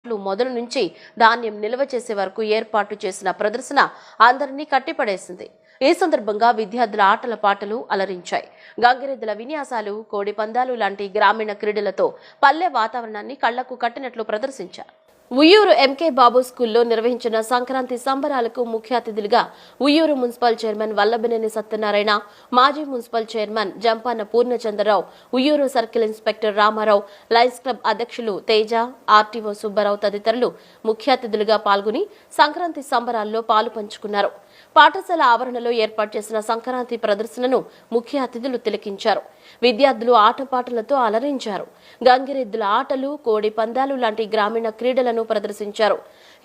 మొదలు నుంచి ధాన్యం నిల్వ చేసే వరకు ఏర్పాటు చేసిన ప్రదర్శన అందరినీ కట్టిపడేసింది. ఈ సందర్భంగా విద్యార్థుల ఆటల పాటలు అలరించాయి. గంగిరెద్దుల విన్యాసాలు, కోడి పందాలు లాంటి గ్రామీణ క్రీడలతో పల్లె వాతావరణాన్ని కళ్లకు కట్టినట్లు ప్రదర్శించారు. ఉయ్యూరు ఎంకే బాబు స్కూల్లో నిర్వహించిన సంక్రాంతి సంబరాలకు ముఖ్య అతిథులుగా ఉయ్యూరు మున్సిపల్ చైర్మన్ వల్లభనేని సత్యనారాయణ, మాజీ municipal chairman Jampana Purnachandrarao, Uyyuru circle inspector Ramarao, lions club అధ్యక్షులు తేజ, ఆర్టీఓ సుబ్బారావు తదితరులు ముఖ్య అతిథులుగా పాల్గొని సంక్రాంతి సంబరాల్లో పాలు పంచుకున్నారు. పాఠశాల ఆవరణలో ఏర్పాటు చేసిన సంక్రాంతి ప్రదర్శనను ముఖ్య అతిథులు తిలకించారు. విద్యార్థులు ఆటపాటలతో అలరించారు. గంగిరెద్దుల ఆటలు, కోడి పందాలు లాంటి గ్రామీణ క్రీడలను ప్రదర్శించారు.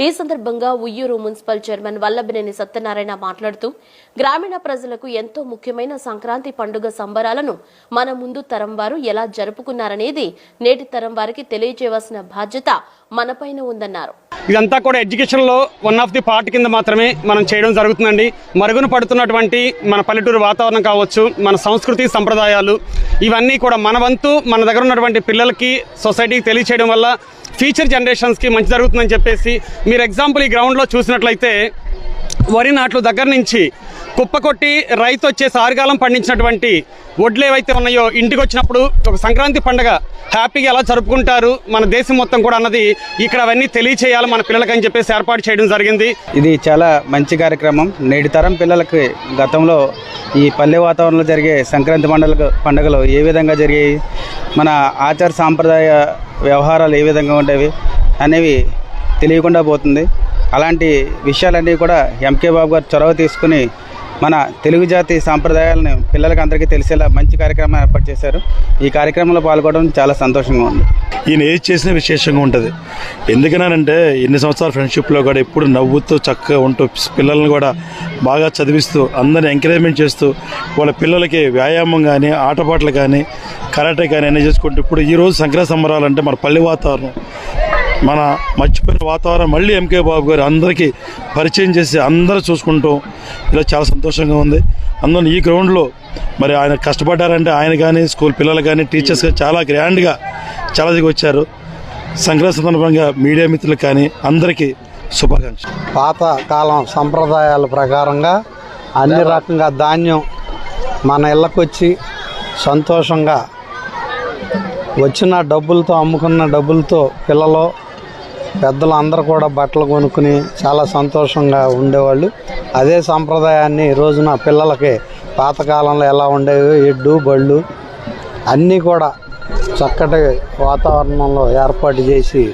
ఈ సందర్భంగా ఉయ్యూరు మున్సిపల్ చైర్మన్ వల్లభనేని సత్యనారాయణ మాట్లాడుతూ, గ్రామీణ ప్రజలకు ఎంతో ముఖ్యమైన సంక్రాంతి పండుగ సంబరాలను మన ముందు తరం వారు ఎలా జరుపుకున్నారనేది నేటి తరం వారికి తెలియజేయవలసిన బాధ్యత మనపైన ఉందన్నారు. ఇదంతా కూడా ఎడ్యుకేషన్లో వన్ ఆఫ్ ది పార్ట్ కింద మాత్రమే మనం చేయడం జరుగుతుందండి. మరుగున పడుతున్నటువంటి మన పల్లెటూరు వాతావరణం కావచ్చు, మన సంస్కృతి సంప్రదాయాలు, ఇవన్నీ కూడా మన వంతు మన దగ్గర ఉన్నటువంటి పిల్లలకి, సొసైటీకి తెలియచేయడం వల్ల ఫ్యూచర్ జనరేషన్స్కి మంచి జరుగుతుందని చెప్పేసి మీరు ఎగ్జాంపుల్ ఈ గ్రౌండ్లో చూసినట్లయితే వరి నాట్లు దగ్గర నుంచి కుప్ప కొట్టి రైతు వచ్చేసి ఆరుగాలం పండించినటువంటి వడ్లు ఏవైతే ఉన్నాయో ఇంటికి వచ్చినప్పుడు ఒక సంక్రాంతి పండుగ హ్యాపీగా ఎలా జరుపుకుంటారు మన దేశం మొత్తం కూడా అన్నది ఇక్కడ అవన్నీ తెలియచేయాలి మన పిల్లలకి అని చెప్పేసి ఏర్పాటు చేయడం జరిగింది. ఇది చాలా మంచి కార్యక్రమం. నేటి తరం పిల్లలకి గతంలో ఈ పల్లె వాతావరణంలో జరిగే సంక్రాంతి పండుగలు ఏ విధంగా జరిగాయి, మన ఆచార సాంప్రదాయ వ్యవహారాలు ఏ విధంగా ఉండేవి అనేవి తెలియకుండా పోతుంది. అలాంటి విషయాలన్నీ కూడా ఎంకే బాబు గారు చొరవ తీసుకుని మన తెలుగు జాతి సాంప్రదాయాలను పిల్లలకి అందరికీ తెలిసేలా మంచి కార్యక్రమం ఏర్పాటు చేశారు. ఈ కార్యక్రమంలో పాల్గొనడం చాలా సంతోషంగా ఉంది. ఈయన ఏది చేసిన విశేషంగా ఉంటుంది. ఎందుకనంటే ఎన్ని సంవత్సరాల ఫ్రెండ్షిప్లో కూడా ఎప్పుడు నవ్వుతూ చక్కగా ఉంటూ పిల్లల్ని కూడా బాగా చదివిస్తూ అందరిని ఎంకరేజ్మెంట్ చేస్తూ వాళ్ళ పిల్లలకి వ్యాయామం కానీ ఆటపాటలు కానీ కరాటే కానీ అన్నీ చేసుకుంటూ ఇప్పుడు ఈరోజు సంక్రాంతి సంబరాలు అంటే మన పల్లె వాతావరణం, మన మర్చిపోయిన వాతావరణం మళ్ళీ ఎంకే బాబు గారు అందరికీ పరిచయం చేసి అందరూ చూసుకుంటూ ఇలా చాలా సంతోషంగా ఉంది. అందులో ఈ గ్రౌండ్లో మరి ఆయన కష్టపడ్డారంటే ఆయన కానీ స్కూల్ పిల్లలు కానీ టీచర్స్ కానీ చాలా గ్రాండ్గా చాలా దిగి వచ్చారు. సంక్రాంతి సందర్భంగా మీడియా మిత్రులకు కానీ అందరికీ శుభాకాంక్షలు. పాత కాలం సంప్రదాయాల ప్రకారంగా అన్ని రకంగా ధాన్యం మన ఇళ్ళకు వచ్చి సంతోషంగా వచ్చిన డబ్బులతో, అమ్ముకున్న డబ్బులతో పిల్లలు పెద్దలు అందరూ కూడా బట్టలు కొనుక్కుని చాలా సంతోషంగా ఉండేవాళ్ళు. అదే సంప్రదాయాన్ని ఈ రోజున పిల్లలకి పాతకాలంలో ఎలా ఉండేవి ఎడ్డు బళ్ళు అన్నీ కూడా చక్కటి వాతావరణంలో ఏర్పాటు చేసి